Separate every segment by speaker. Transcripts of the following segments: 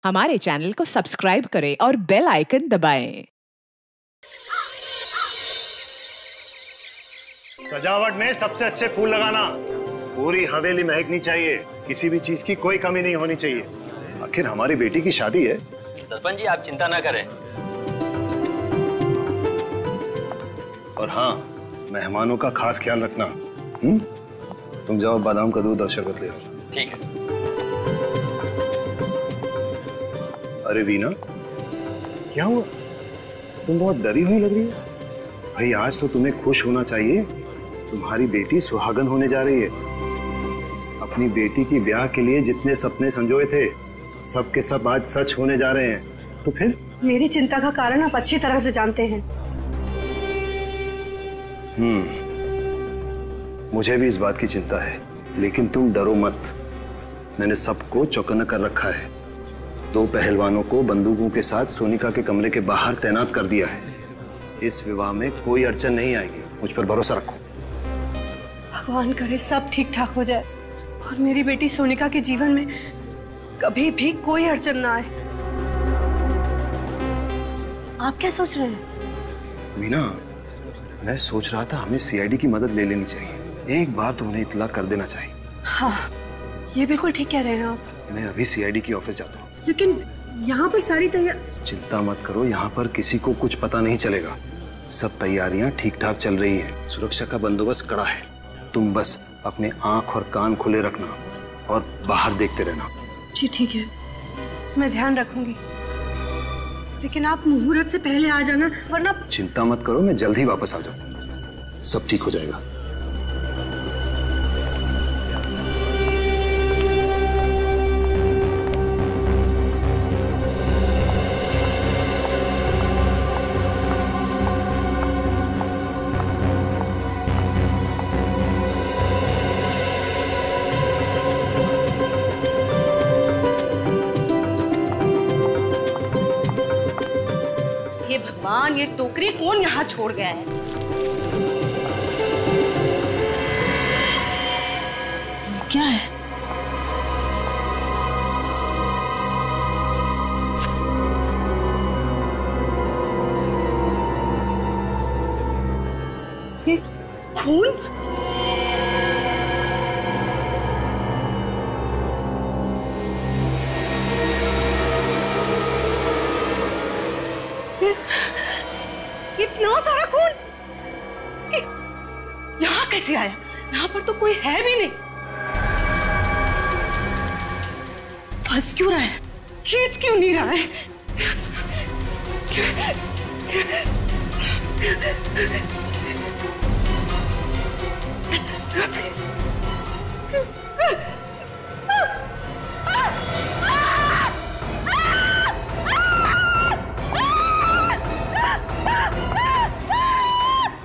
Speaker 1: हमारे चैनल को सब्सक्राइब करें और बेल आइकन दबाएं।
Speaker 2: सजावट में सबसे अच्छे फूल लगाना। पूरी हवेली महकनी चाहिए, किसी भी चीज की कोई कमी नहीं होनी चाहिए। आखिर हमारी बेटी की शादी है।
Speaker 3: सरपंच जी आप चिंता ना करें।
Speaker 2: और हाँ, मेहमानों का खास ख्याल रखना। तुम जाओ बादाम का दूध और शरबत ले आओ।
Speaker 3: ठीक है।
Speaker 2: अरे वीना, क्या हुआ? तुम बहुत डरी हुई लग रही हो। भाई आज तो तुम्हें खुश होना चाहिए, तुम्हारी बेटी सुहागन होने जा रही है। अपनी बेटी की ब्याह के लिए जितने सपने संजोए थे, सब के सब आज सच होने जा रहे हैं। तो फिर
Speaker 4: मेरी चिंता का कारण आप अच्छी तरह से जानते हैं।
Speaker 2: मुझे भी इस बात की चिंता है, लेकिन तुम डरो मत। मैंने सबको चौकन्ना कर रखा है। 2 पहलवानों को बंदूकों के साथ सोनिका के कमरे के बाहर तैनात कर दिया है। इस विवाह में कोई अड़चन नहीं आएगी, मुझ पर भरोसा रखो।
Speaker 4: भगवान करे सब ठीक ठाक हो जाए और मेरी बेटी सोनिका के जीवन में कभी भी कोई अड़चन ना आए। आप क्या सोच रहे हैं?
Speaker 2: मीना, मैं सोच रहा था हमें सीआईडी की मदद ले लेनी चाहिए। एक बार तो उन्हें इत्तला कर देना चाहिए।
Speaker 4: हाँ, ये बिल्कुल ठीक कह रहे हैं आप।
Speaker 2: मैं अभी सीआईडी की ऑफिस जाता हूँ।
Speaker 4: लेकिन यहाँ पर सारी
Speaker 2: चिंता मत करो, यहाँ पर किसी को कुछ पता नहीं चलेगा। सब तैयारियां ठीक ठाक चल रही हैं। सुरक्षा का बंदोबस्त कड़ा है। तुम बस अपने आंख और कान खुले रखना और बाहर देखते रहना।
Speaker 4: जी ठीक है, मैं ध्यान रखूंगी। लेकिन आप मुहूर्त से पहले आ जाना, वरना।
Speaker 2: चिंता मत करो, मैं जल्द ही वापस आ जाऊँ। सब ठीक हो जाएगा।
Speaker 4: भगवान, ये टोकरी कौन यहाँ छोड़ गया है? क्या है? ये खून? इतना सारा खून यहाँ कैसे आया? यहाँ पर तो कोई है भी नहीं। फंस क्यों रहा है? खींच क्यों नहीं रहा है?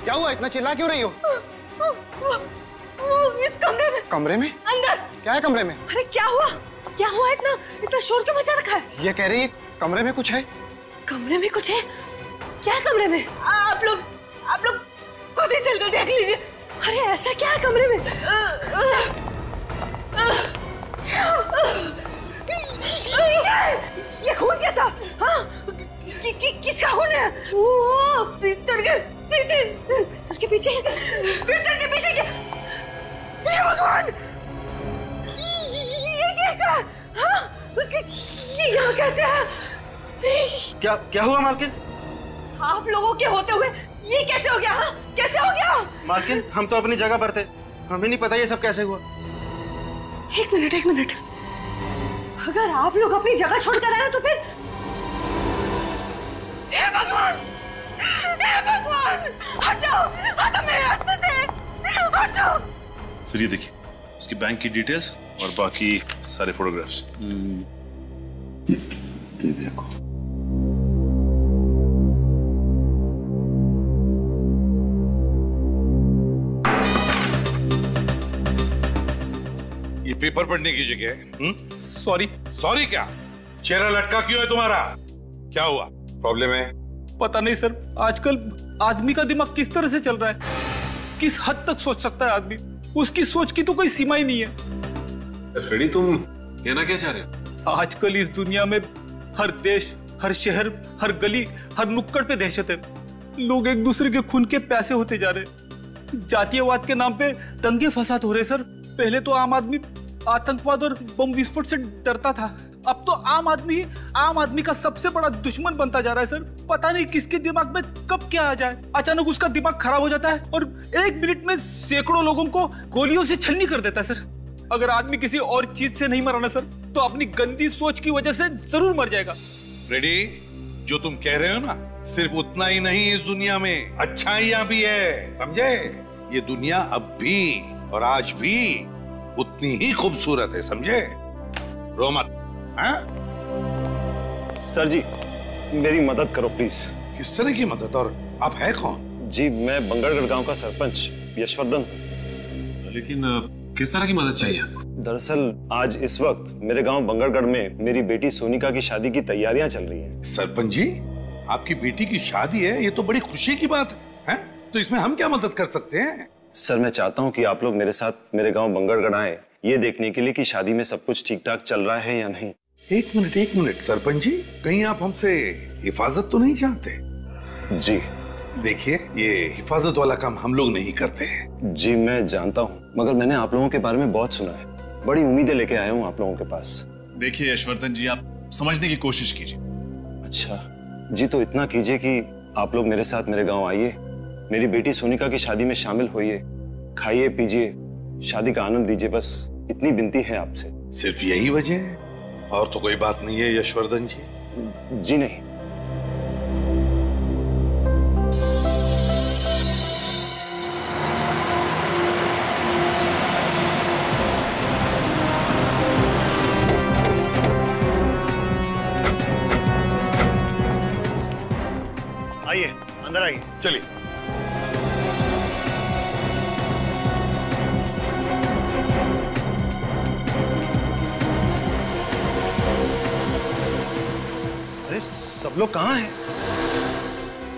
Speaker 2: क्या हुआ? इतना चिल्ला क्यों रही हो?
Speaker 4: वो इस कमरे में।
Speaker 2: कमरे में?
Speaker 4: अंदर।
Speaker 2: क्या है कमरे में?
Speaker 4: अरे क्या हुआ? क्या हुआ? इतना शोर क्यों मचा रखा है?
Speaker 2: ये कह रही है कमरे में कुछ है।
Speaker 4: कमरे में कुछ है? क्या है कमरे में? आप लोग खुद ही चलकर देख लीजिए। अरे ऐसा क्या है कमरे में? ये खून कैसा? हाँ, किसका खून है? वो बिस्तर के पीछे। बिस्तर के पीछे? बिस्तर के पीछे क्या? ये भगवान, ये कैसा? हाँ, ये यहाँ कैसे है?
Speaker 5: क्या हुआ मालकिन?
Speaker 4: आप लोगों के होते हुए ये कैसे हो गया? हाँ, कैसे हो गया?
Speaker 5: मालकिन, हम तो अपनी जगह पर थे, हमें नहीं पता ये सब कैसे हुआ।
Speaker 4: एक मिनट, अगर आप लोग अपनी जगह छोड़कर आए तो फिर? हे भगवान, हटो मेरे रास्ते से, हटो।
Speaker 6: सर ये देखिए, उसकी बैंक की डिटेल्स और बाकी सारे फोटोग्राफ्स।
Speaker 2: ये देखो।
Speaker 7: ये पेपर पढ़ने की जगह है।
Speaker 8: सॉरी
Speaker 7: क्या? चेहरा लटका क्यों है तुम्हारा? क्या हुआ? प्रॉब्लम है?
Speaker 8: पता नहीं सर, आजकल आदमी का दिमाग किस तरह से चल रहा है, किस हद तक सोच सकता है आदमी, उसकी सोच की तो कोई सीमा ही नहीं है।
Speaker 6: फ्रेडी, तुम कहना क्या चाह रहे हो?
Speaker 8: आजकल इस दुनिया में हर देश, हर शहर, हर गली, हर नुक्कड़ पे दहशत है। लोग एक दूसरे के खून के प्यासे होते जा रहे। जातीयवाद के नाम पे दंगे फसाद हो रहे सर। पहले तो आम आदमी आतंकवाद और बम विस्फोट से डरता था, अब तो आम आदमी का सबसे बड़ा दुश्मन बनता जा रहा है सर। पता नहीं किसके दिमाग में कब क्या आ जाए, अचानक उसका दिमाग खराब हो जाता है और 1 मिनट में सैकड़ों लोगों को गोलियों से छलनी कर देता है सर। अगर आदमी किसी और चीज से नहीं मरा ना सर, तो अपनी गंदी सोच की वजह से जरूर मर जाएगा।
Speaker 7: रेडी, जो तुम कह रहे हो ना, सिर्फ उतना ही नहीं, इस दुनिया में अच्छाइयां भी है, समझे? ये दुनिया अब भी और आज भी उतनी ही खूबसूरत है, समझे? रो मत। हाँ?
Speaker 2: सर जी, मेरी मदद करो प्लीज।
Speaker 7: किस तरह की मदद, और आप है कौन?
Speaker 2: जी, मैं बंगरगढ़ गांव का सरपंच यशवर्धन हूँ।
Speaker 6: लेकिन किस तरह की मदद चाहिए आपको?
Speaker 2: दरअसल आज इस वक्त मेरे गांव बंगरगढ़ में मेरी बेटी सोनिका की शादी की तैयारियां चल रही हैं।
Speaker 7: सरपंच जी, आपकी बेटी की शादी है, ये तो बड़ी खुशी की बात है? तो इसमें हम क्या मदद कर सकते हैं?
Speaker 2: सर, मैं चाहता हूं कि आप लोग मेरे साथ मेरे गांव बंगरगढ़ आए, ये देखने के लिए कि शादी में सब कुछ ठीक ठाक चल रहा है या नहीं।
Speaker 7: एक मिनट सरपंच जी, कहीं आप हमसे हिफाजत तो नहीं चाहते?
Speaker 2: जी
Speaker 7: देखिए, ये हिफाजत वाला काम हम लोग नहीं करते हैं।
Speaker 2: जी मैं जानता हूँ, मगर मैंने आप लोगों के बारे में बहुत सुना है, बड़ी उम्मीदें लेके आया हूँ आप लोगों के पास।
Speaker 6: देखिए यशवर्धन जी, आप समझने की कोशिश कीजिए।
Speaker 2: अच्छा जी, तो इतना कीजिए कि आप लोग मेरे साथ मेरे गांव आइए, मेरी बेटी सोनिका की शादी में शामिल होइए, खाइए पीजिए, शादी का आनंद लीजिए, बस इतनी विनती है आपसे।
Speaker 7: सिर्फ यही वजह है, और तो कोई बात नहीं है यशवर्धन जी?
Speaker 2: जी नहीं। आइए, अंदर आइए।
Speaker 7: चलिए।
Speaker 2: अरे सब लोग कहाँ हैं?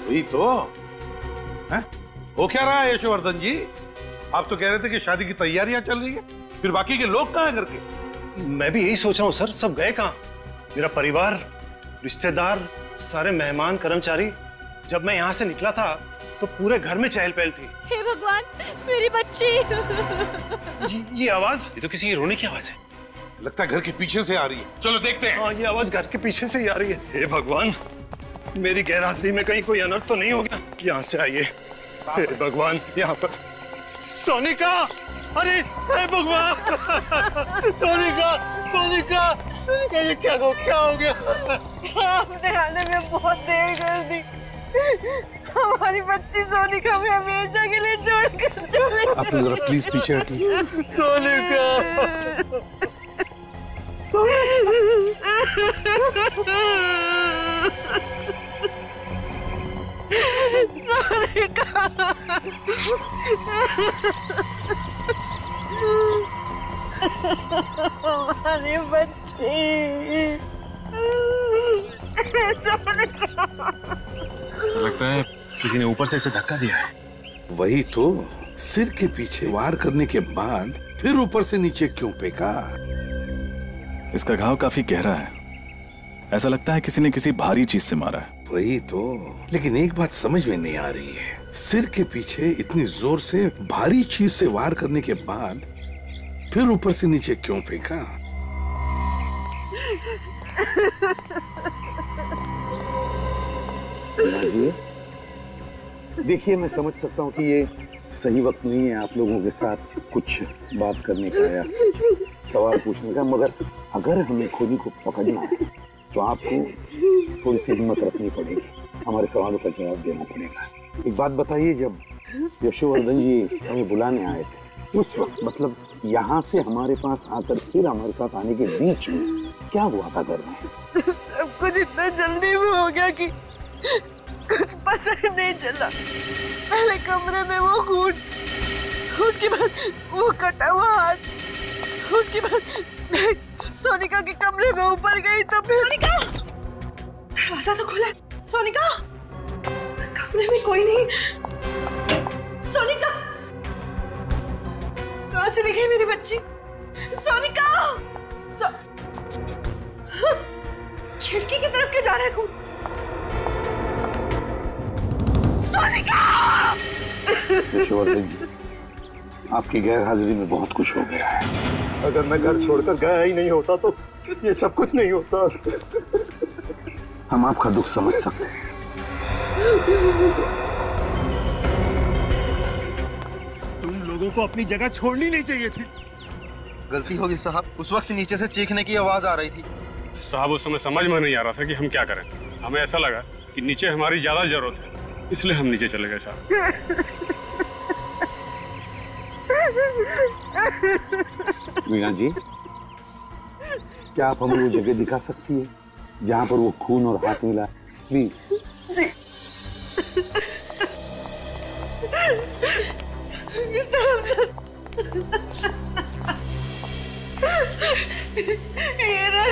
Speaker 7: वही तो है? हो क्या रहा है यशवर्धन जी? आप तो कह रहे थे कि शादी की तैयारियां चल रही है, फिर बाकी के लोग कहाँ हैं घर के?
Speaker 2: मैं भी यही सोच रहा हूँ सर, सब गए कहाँ? मेरा परिवार, रिश्तेदार, सारे मेहमान, कर्मचारी। जब मैं यहाँ से निकला था तो पूरे घर में चहल पहल थी।
Speaker 4: हे भगवान, मेरी बच्ची!
Speaker 2: ये आवाज, ये तो किसी की रोने की आवाज है।
Speaker 7: लगता है घर के पीछे से आ रही है, चलो देखते हैं।
Speaker 2: हाँ, ये आवाज घर के पीछे से ही आ रही है। हे भगवान, मेरी गैरहाजिरी में कहीं कोई अनर्थ तो नहीं हो गया? यहाँ से आइए। हे भगवान, यहाँ पर सोनिका! अरे हे भगवान! सोनिका, सोनिका, सोनिका, ये क्या हो गया?
Speaker 4: आपने आने में बहुत देर कर दी। हमारी बच्ची सोनिका में हमेशा के लिए छोड़कर चले।
Speaker 7: आप जरा प्लीज पीछे हटिए।
Speaker 2: सोनिका,
Speaker 4: हमारी बच्ची।
Speaker 6: लगता है किसी ने ऊपर से इसे धक्का दिया है।
Speaker 7: वही तो, सिर के पीछे वार करने के बाद फिर ऊपर से नीचे क्यों फेंका?
Speaker 6: इसका घाव काफी गहरा है, ऐसा लगता है किसी ने किसी भारी चीज से मारा है।
Speaker 7: वही तो, लेकिन एक बात समझ में नहीं आ रही है, सिर के पीछे इतनी जोर से भारी चीज से वार करने के बाद फिर ऊपर से नीचे क्यों फेंका?
Speaker 9: देखिए, मैं समझ सकता हूँ कि ये सही वक्त नहीं है आप लोगों के साथ कुछ बात करने का या सवाल पूछने का, मगर अगर हमें खोजी को पकड़ना है तो आपको थोड़ी सी हिम्मत रखनी पड़ेगी, हमारे सवालों का जवाब देना पड़ेगा। एक बात बताइए, जब यशवर्धन जी हमें बुलाने आए थे उस वक्त, मतलब यहाँ से हमारे पास आकर फिर हमारे साथ आने के बीच में क्या हुआ था घर में?
Speaker 4: सब कुछ इतना जल्दी में हो गया कि कुछ पता ही नहीं चला। पहले कमरे में वो खून, उसके बाद वो कटा हुआ हाथ, उसके बाद मैं सोनिका के कमरे में ऊपर गई तो फिर सोनिका! दरवाजा तो खुला है। सोनिका! कमरे में कोई नहीं। सोनिका! कहाँ चली गई मेरी बच्ची? सोनिका! खिड़की की तरफ क्यों जा रहे खून? सोनिका!
Speaker 9: यशोवर्धन जी, आपकी गैर हाजिरी में बहुत कुछ हो गया है। अगर मैं घर छोड़कर गया ही नहीं होता तो ये सब कुछ नहीं होता। हम आपका दुख समझ सकते हैं।
Speaker 2: तुम लोगों को अपनी जगह छोड़नी नहीं चाहिए थी।
Speaker 5: गलती होगी साहब, उस वक्त नीचे से चीखने की आवाज आ रही थी।
Speaker 8: साहब उस समय समझ में नहीं आ रहा था कि हम क्या करें। हमें ऐसा लगा कि नीचे हमारी ज्यादा जरूरत है, इसलिए हम नीचे चले गए साहब।
Speaker 9: वीणा जी, क्या आप हमें वो जगह दिखा सकती है जहां पर वो खून और हाथ मिला? प्लीज।
Speaker 4: जी। इस तरफ से। ये ना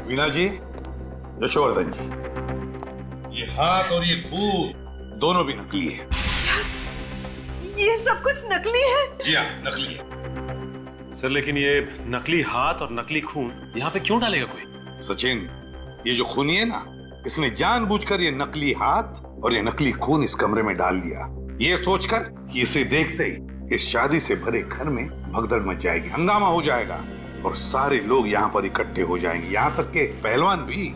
Speaker 7: वीणा जी, यशोवर्धन जी, ये हाथ और ये खून दोनों भी नकली है।
Speaker 4: ये सब कुछ नकली है?
Speaker 7: जी हाँ, नकली है।
Speaker 8: सर लेकिन ये नकली हाथ और नकली खून यहाँ पे क्यों डालेगा कोई?
Speaker 7: सचिन, ये जो खूनी है ना, इसने जानबूझकर ये नकली हाथ और ये नकली खून इस कमरे में डाल दिया, ये सोचकर कि इसे देखते ही इस शादी से भरे घर में भगदड़ मच जाएगी, हंगामा हो जाएगा और सारे लोग यहाँ पर इकट्ठे हो जाएंगे, यहाँ तक के पहलवान भी।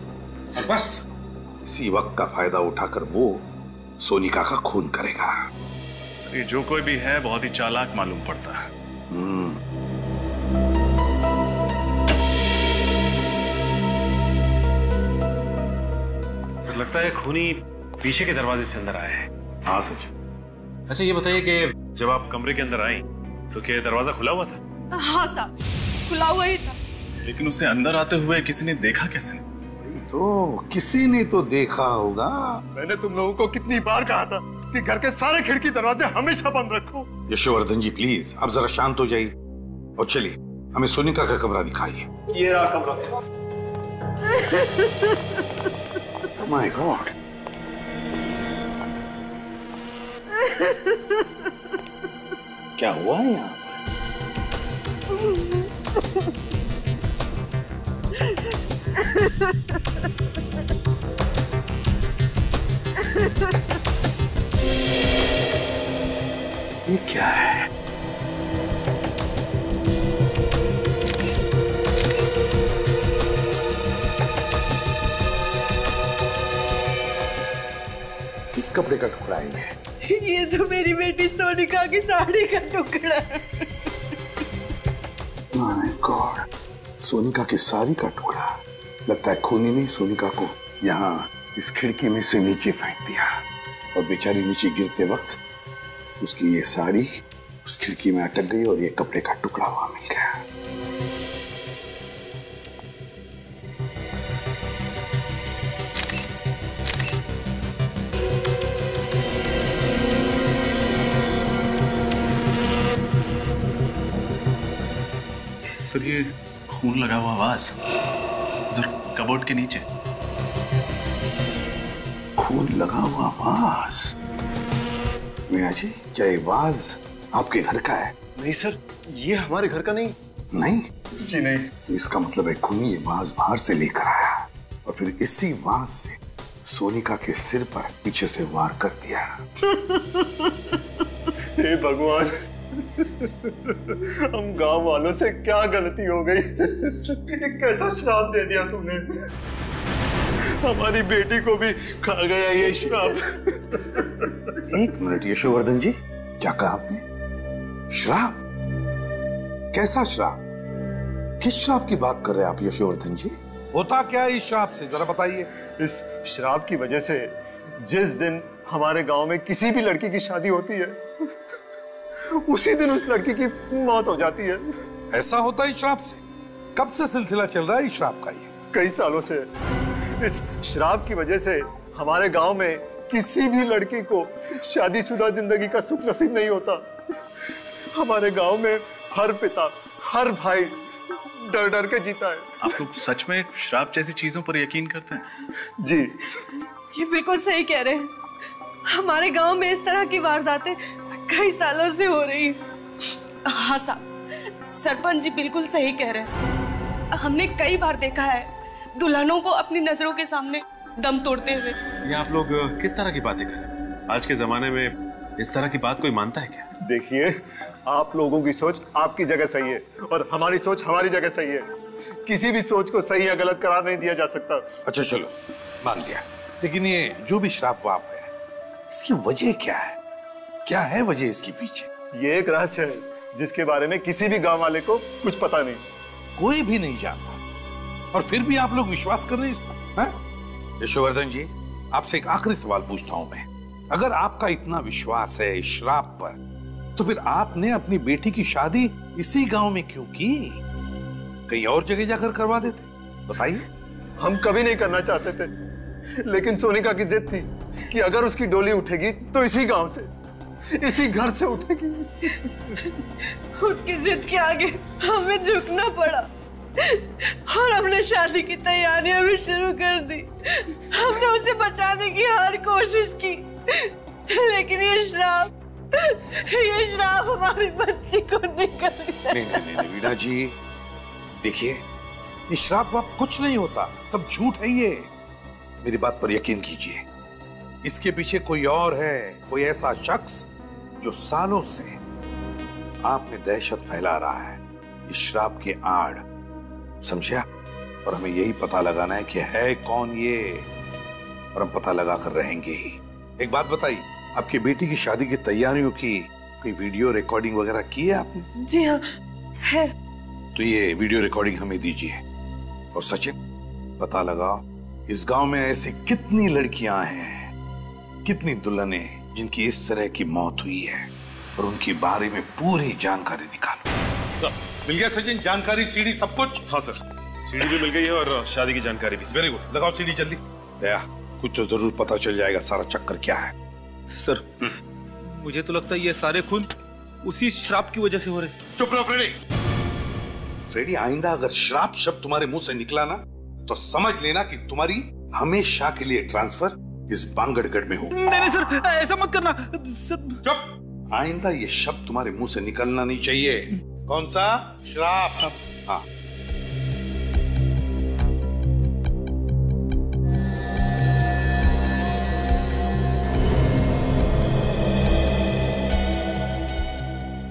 Speaker 7: और बस इसी वक्त का फायदा उठाकर वो सोनिका का खून करेगा।
Speaker 6: सर ये जो कोई भी है बहुत ही चालाक मालूम पड़ता है।
Speaker 8: लगता है खूनी पीछे के दरवाजे से अंदर आया है।
Speaker 6: हाँ सच।
Speaker 8: अच्छा ये बताइए कि जब आप कमरे के अंदर आई तो क्या दरवाजा खुला हुआ था?
Speaker 4: हाँ साहब, खुला हुआ ही था।
Speaker 6: लेकिन उसे अंदर आते हुए किसी ने देखा कैसे?
Speaker 7: तो किसी ने तो देखा होगा।
Speaker 2: मैंने तुम लोगों को कितनी बार कहा था कि घर के सारे खिड़की दरवाजे हमेशा बंद रखो।
Speaker 7: यशोवर्धन जी प्लीज, आप जरा शांत हो जाइए और चलिए हमें सोनिका का कमरा दिखाइए।
Speaker 2: ये रहा कमरा।
Speaker 9: माय गॉड, क्या हुआ है यहाँ ये क्या है? किस कपड़े का टुकड़ा है
Speaker 4: ये तो मेरी बेटी सोनिका की साड़ी का टुकड़ा है।
Speaker 9: माय गॉड, सोनिका की साड़ी का टुकड़ा। लगता है खूनी ने सोनिका को यहाँ इस खिड़की में से नीचे फेंक दिया और बेचारी नीचे गिरते वक्त उसकी ये साड़ी उस खिड़की में अटक गई और ये कपड़े का टुकड़ा वहां मिल गया।
Speaker 6: सर ये खून लगा हुआ वास उधर कबोर्ड के नीचे।
Speaker 9: खून लगा हुआ वास? मीना जी, क्या ये वाज आपके घर का है?
Speaker 2: नहीं सर, ये हमारे घर का नहीं।
Speaker 9: नहीं
Speaker 2: जी नहीं।
Speaker 9: तो इसका मतलब है खूनी ये वाज बाहर से लेकर आया और फिर इसी वाज से सोनिका के सिर पर पीछे से वार कर दिया।
Speaker 2: हे भगवान, हम गांव वालों से क्या गलती हो गई? एक कैसा श्राप दे दिया तुमने? हमारी बेटी को भी खा गया ये श्राप।
Speaker 9: एक मिनट यशोवर्धन जी, क्या कहा आपने? श्राप? कैसा श्राप? किस श्राप की बात कर रहे हैं आप यशोवर्धन जी?
Speaker 7: होता क्या है इस श्राप से, जरा बताइए।
Speaker 2: इस श्राप की वजह से जिस दिन हमारे गांव में किसी भी लड़की की शादी होती है, उसी दिन उस लड़की की मौत हो जाती है।
Speaker 7: ऐसा होता है श्राप से? कब से सिलसिला चल रहा है श्राप का? ये
Speaker 2: कई सालों से। इस श्राप की वजह से हमारे गांव में किसी भी लड़की को शादीशुदा जिंदगी का सुख नसीब नहीं होता। हमारे गांव में हर पिता, हर भाई डर डर के जीता है।
Speaker 6: आप लोग सच में श्राप जैसी चीजों पर यकीन करते हैं?
Speaker 2: जी,
Speaker 4: ये बिल्कुल सही कह रहे हैं। हमारे गांव में इस तरह की वारदातें कई सालों से हो रही हैं।
Speaker 10: हाँ साहब, सरपंच जी बिल्कुल सही कह रहे हैं। हमने कई बार देखा है दुल्हनों को अपनी नजरों के सामने दम तोड़ते हुए।
Speaker 11: ये आप लोग किस तरह की बातें कर रहे हैं? आज के जमाने में इस तरह की बात कोई मानता है क्या?
Speaker 2: देखिए, आप लोगों की सोच आपकी जगह सही है और हमारी सोच हमारी जगह सही है। किसी भी सोच को सही या गलत करार नहीं दिया जा सकता।
Speaker 7: अच्छा चलो, मान लिया, लेकिन ये जो भी श्राप वाप है, इसकी वजह क्या है? क्या है वजह इसके पीछे? ये
Speaker 2: एक रहस्य है जिसके बारे में किसी भी गांव वाले को कुछ पता नहीं,
Speaker 7: कोई भी नहीं जानता, और फिर भी आप लोग विश्वास कर रहे हैं इस पर? यशोवर्धन जी, आपसे एक आखिरी सवाल पूछता हूं मैं। अगर आपका इतना विश्वास है इस श्राप पर, तो फिर आपने अपनी बेटी की शादी इसी गांव में क्यों की? कहीं और जगह जाकर करवा देते? बताइए।
Speaker 2: हम कभी नहीं करना चाहते थे, लेकिन सोनिका की जिद थी कि अगर उसकी डोली उठेगी तो इसी गांव से, इसी घर से उठेगी।
Speaker 4: उसकी जिद के आगे हमें झुकना पड़ा और हमने शादी की तैयारियां भी शुरू कर दी। हमने उसे बचाने की हर कोशिश की, लेकिन ये श्राप हमारी बच्ची को निकल गया।
Speaker 7: नहीं वीणा जी, देखिए, ये श्राप वाप कुछ नहीं होता, सब झूठ है ये। मेरी बात पर यकीन कीजिए, इसके पीछे कोई और है, कोई ऐसा शख्स जो सालों से आप में दहशत फैला रहा है इस श्राप के आड़, समझा? और हमें यही पता लगाना है कि है कौन ये, और हम पता लगा कर रहेंगे ही। एक बात बताइए, आपकी बेटी की शादी की तैयारियों की कोई वीडियो रिकॉर्डिंग वगैरह की है आपने?
Speaker 4: जी हाँ, है।
Speaker 7: तो ये वीडियो रिकॉर्डिंग हमें दीजिए। और सचिन, पता लगाओ इस गांव में ऐसी कितनी लड़कियां हैं, कितनी दुल्हनें जिनकी इस तरह की मौत हुई है, और उनके बारे में पूरी जानकारी निकालो।
Speaker 11: सर,
Speaker 7: मिल गया सचिन जानकारी, सीडी सब कुछ?
Speaker 11: हाँ सर, सीडी भी मिल गई है और शादी की जानकारी भी।
Speaker 7: वेरी गुड, लगाओ सीडी जल्दी। दया, कुछ तो जरूर पता चल जाएगा सारा चक्कर क्या है।
Speaker 8: सर, मुझे तो लगता है ये सारे खून उसी श्राप की वजह से हो रहे।
Speaker 7: चुप रहो फ्रेडी। फ्रेडी, आइंदा अगर श्राप शब्द तुम्हारे मुंह से निकला ना, तो समझ लेना कि तुम्हारी हमेशा के लिए ट्रांसफर इस बांगड़गढ़ में होगा।
Speaker 8: नहीं सर, ऐसा मत करना सर।
Speaker 7: चुप, आइंदा ये शब्द तुम्हारे मुंह से निकलना नहीं चाहिए। कौन सा? श्राप। हाँ,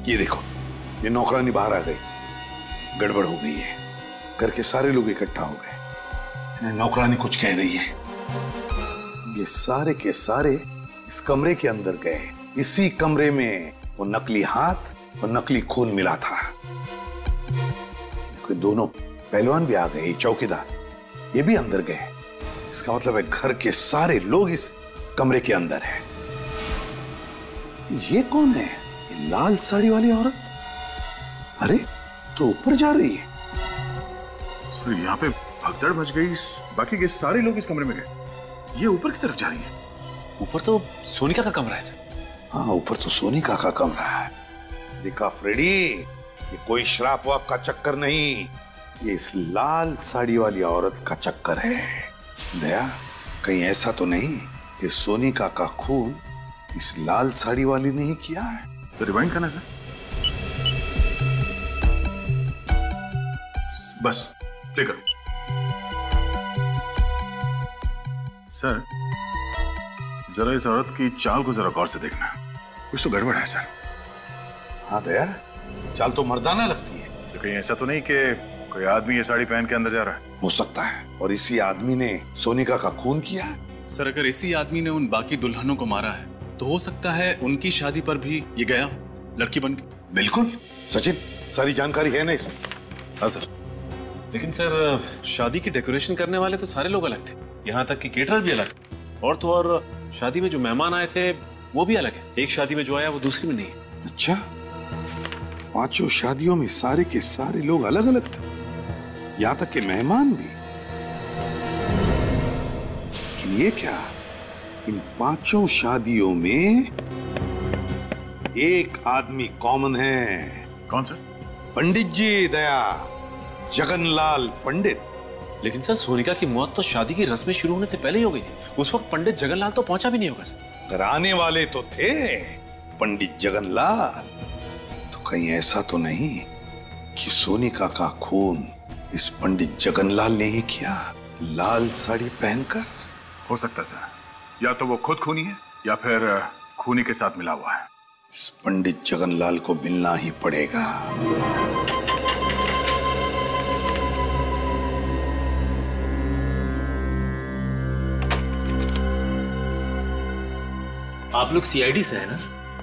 Speaker 7: ये देखो, ये नौकरानी बाहर आ गई। गड़बड़ हो गई है, घर के सारे लोग इकट्ठा हो गए। नौकरानी कुछ कह रही है। ये सारे के सारे इस कमरे के अंदर गए। इसी कमरे में वो नकली हाथ और नकली खून मिला था। दोनों पहलवान भी आ गए, चौकीदार ये भी अंदर गए। इसका मतलब है घर के सारे लोग इस कमरे के अंदर हैं। ये कौन है? ये लाल साड़ी वाली औरत? अरे, तो ऊपर जा रही है।
Speaker 6: सर, यहाँ पे भगदड़ मच गई, बाकी के सारे लोग इस कमरे में गए। ये ऊपर की तरफ जा रही है।
Speaker 11: ऊपर तो सोनिका का कमरा है सर।
Speaker 7: हाँ, ऊपर तो सोनिका का कमरा है। देखा फ्रेडी, ये कोई श्राप वाप का चक्कर नहीं, ये इस लाल साड़ी वाली औरत का चक्कर है। दया, कहीं ऐसा तो नहीं कि सोनिका का खून इस लाल साड़ी वाली ने ही किया है?
Speaker 6: सर, रिवाइंड करना सर। बस प्ले करो सर। जरा इस औरत की चाल को जरा गौर से देखना, कुछ तो गड़बड़ है सर।
Speaker 7: हाँ दया, चाल तो मर्दाना लगती है।
Speaker 6: सर, कहीं ऐसा तो नहीं कि कोई आदमी ये साड़ी पहन के अंदर जा रहा है?
Speaker 7: हो सकता है, और इसी आदमी ने सोनिका का खून किया है।
Speaker 6: सर, अगर इसी आदमी ने उन बाकी दुल्हनों को मारा है, तो हो सकता है उनकी शादी पर भी ये गया लड़की बन के।
Speaker 7: बिल्कुल सचिन, सारी जानकारी है ना इसमें?
Speaker 6: हाँ सर।
Speaker 11: लेकिन सर, शादी की डेकोरेशन करने वाले तो सारे लोग अलग थे, यहाँ तक कि केटरर भी अलग, और तो और शादी में जो मेहमान आए थे वो भी अलग है, एक शादी में जो आया वो दूसरी में नहीं है।
Speaker 7: अच्छा, 5 शादियों में सारे के सारे लोग अलग अलग थे, यहां तक के मेहमान भी। लेकिन ये क्या, इन 5 शादियों में एक आदमी कॉमन है।
Speaker 6: कौन सा?
Speaker 7: पंडित जी, दया जगनलाल पंडित।
Speaker 11: लेकिन सर सोनिका की मौत तो शादी की रस्में शुरू होने से पहले ही हो गई थी। उस वक्त पंडित जगनलाल तो पहुंचा भी नहीं होगा सर।
Speaker 7: अगर आने वाले तो थे पंडित जगनलाल, तो कहीं ऐसा तो नहीं कि सोनिका का खून इस पंडित जगनलाल ने ही किया, लाल साड़ी पहनकर?
Speaker 6: हो सकता सर, या तो वो खुद खूनी है या फिर खूनी के साथ मिला हुआ है।
Speaker 7: इस पंडित जगनलाल को मिलना ही पड़ेगा।
Speaker 8: आप लोग सीआईडी से है ना?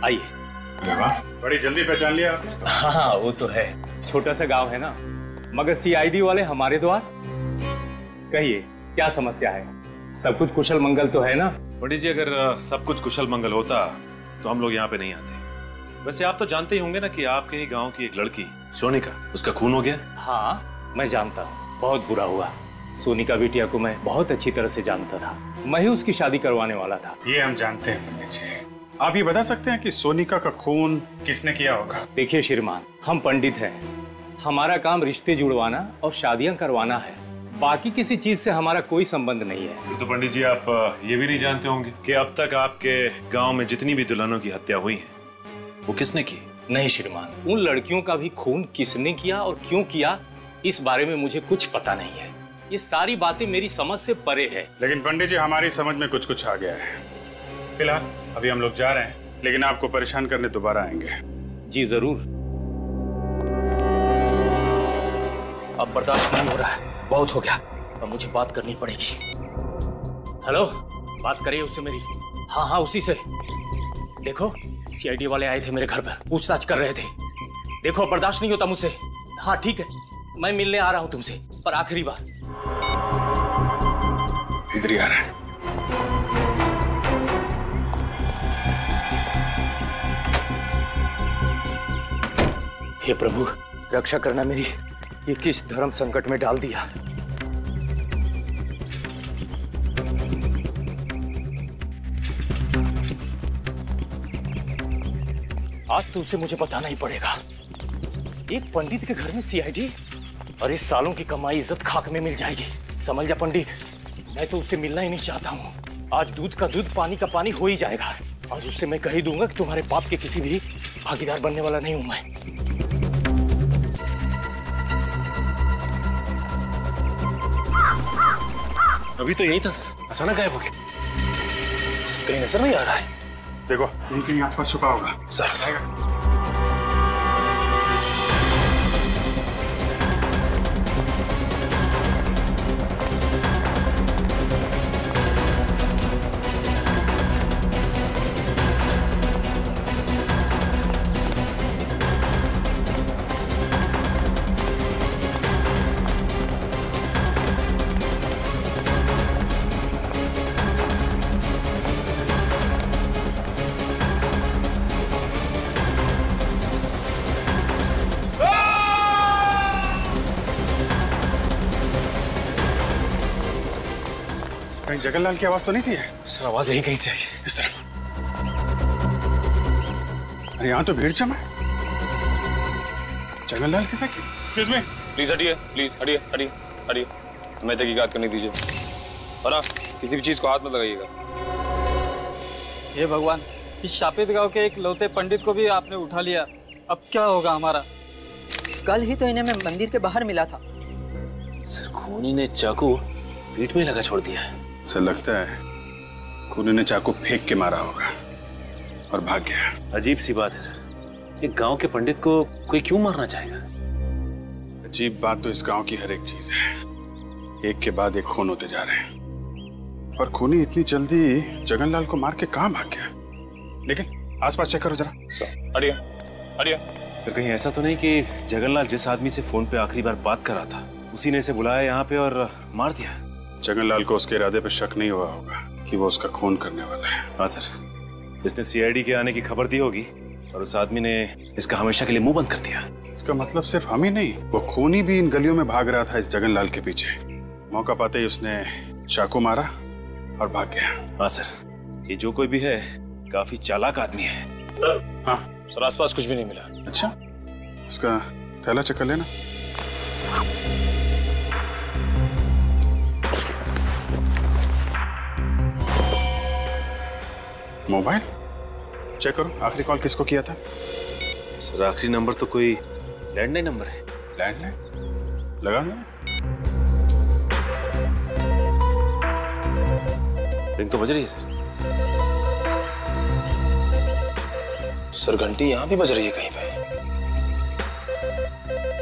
Speaker 8: आइए।
Speaker 6: बड़ी जल्दी पहचान लिया आप?
Speaker 8: हाँ वो तो है, छोटा सा गांव है ना, मगर सीआईडी वाले हमारे द्वार। कहिए क्या समस्या है? सब कुछ कुशल मंगल तो है ना?
Speaker 11: पंडित जी, अगर सब कुछ कुशल मंगल होता तो हम लोग यहाँ पे नहीं आते। वैसे आप तो जानते ही होंगे ना कि आपके ही गांव की एक लड़की सोनिका, उसका खून हो गया।
Speaker 8: हाँ मैं जानता हूँ, बहुत बुरा हुआ। सोनिका बिटिया को मैं बहुत अच्छी तरह से जानता था, मैं ही उसकी शादी करवाने वाला था।
Speaker 6: ये हम जानते हैं पंडित जी। आप ये बता सकते हैं कि सोनिका का खून किसने किया होगा?
Speaker 8: देखिए श्रीमान, हम पंडित हैं, हमारा काम रिश्ते जुड़वाना और शादियां करवाना है, बाकी किसी चीज से हमारा कोई संबंध नहीं है।
Speaker 11: तो पंडित जी आप ये भी नहीं जानते होंगे कि अब तक आपके गांव में जितनी भी दुल्हनों की हत्या हुई है वो किसने की?
Speaker 8: नहीं श्रीमान, उन लड़कियों का भी खून किसने किया और क्यों किया इस बारे में मुझे कुछ पता नहीं है। ये सारी बातें मेरी समझ से परे है।
Speaker 6: लेकिन पंडित जी हमारी समझ में कुछ कुछ आ गया है। फिलहाल अभी हम लोग जा रहे हैं, लेकिन आपको परेशान करने दोबारा आएंगे।
Speaker 8: जी जरूर। अब बर्दाश्त नहीं हो रहा है, बहुत हो गया, अब मुझे बात करनी पड़ेगी। हेलो, बात करिए उससे मेरी। हाँ उसी से। देखो सीआईडी वाले आए थे मेरे घर पर, पूछताछ कर रहे थे। देखो बर्दाश्त नहीं होता मुझसे। हाँ ठीक है, मैं मिलने आ रहा हूं तुमसे, पर आखिरी बार।
Speaker 6: इधर ही आ रहा है।
Speaker 8: हे प्रभु, रक्षा करना मेरी, ये किस धर्म संकट में डाल दिया। आज तो उसे मुझे बताना ही पड़ेगा। एक पंडित के घर में सीआईडी, और इस सालों की कमाई इज्जत खाक में मिल जाएगी। समझ जा पंडित, मैं तो उससे मिलना ही नहीं चाहता हूँ। आज दूध का दूध पानी का पानी हो ही जाएगा। आज उससे मैं कह ही दूंगा कि तुम्हारे पाप के किसी भी भागीदार बनने वाला नहीं हूं मैं। अभी तो यही था सर, अचानक गायब हो गया। कहीं नजर नहीं आ रहा है।
Speaker 6: देखो कहीं आसपास छुपा होगा
Speaker 11: सर।
Speaker 6: कहीं जगनलाल की आवाज तो नहीं थी?
Speaker 11: सर आवाज यही कहीं से आई।
Speaker 6: इस तरफ। अरे यहाँ तो भीड़ जमा है। जगनलाल के साथ?
Speaker 12: एक्सक्यूज मी, प्लीज हटिए, प्लीज हटिए हटिए हटिए, हमें तहकीकात करने दीजिए। और ना किसी भी चीज को हाथ मत लगाइएगा।
Speaker 13: हे भगवान, इस शापित गांव के एक लौते पंडित को भी आपने उठा लिया, अब क्या होगा हमारा?
Speaker 14: कल ही तो इन्हें मैं मंदिर के बाहर मिला था।
Speaker 11: सर खूनी ने चाकू पीठ में लगा छोड़ दिया है।
Speaker 6: सर लगता है खूनी ने चाकू फेंक के मारा होगा और भाग गया।
Speaker 11: अजीब सी बात है सर, एक गांव के पंडित को कोई क्यों मारना चाहेगा?
Speaker 6: अजीब बात तो इस गांव की हर एक चीज है, एक के बाद एक खून होते जा रहे हैं। और खूनी इतनी जल्दी जगनलाल को मार के कहां भाग गया? लेकिन आसपास चेक करो जरा।
Speaker 12: हटिए हटिए।
Speaker 11: सर कहीं ऐसा तो नहीं कि जगनलाल जिस आदमी से फोन पे आखिरी बार बात कर रहा था उसी ने इसे बुलाया यहाँ पे और मार दिया?
Speaker 6: जगनलाल को उसके इरादे पे शक नहीं हुआ होगा, कि वो उसका खून करने वाला है।
Speaker 11: हाँ सर, इसने सीआईडी के आने की खबर दी होगी और उस आदमी ने इसका हमेशा के लिए मुंह बंद कर दिया।
Speaker 6: इसका मतलब सिर्फ हम ही नहीं, वो खूनी भी इन गलियों में भाग रहा था इस जगनलाल के पीछे। मौका पाते ही उसने चाकू मारा और भाग गया।
Speaker 11: हाँ सर, ये जो कोई भी है काफी चालाक आदमी है। सर
Speaker 6: हाँ
Speaker 11: सर, आसपास कुछ भी नहीं मिला।
Speaker 6: अच्छा, इसका थैला चेक कर लेना। मोबाइल चेक करो, आखिरी कॉल किसको किया था?
Speaker 11: सर आखिरी नंबर तो कोई लैंडलाइन नंबर है।
Speaker 6: लैंडलाइन लगा लो।
Speaker 11: रिंग तो बज रही है सर। सर घंटी यहाँ भी बज रही है कहीं पे।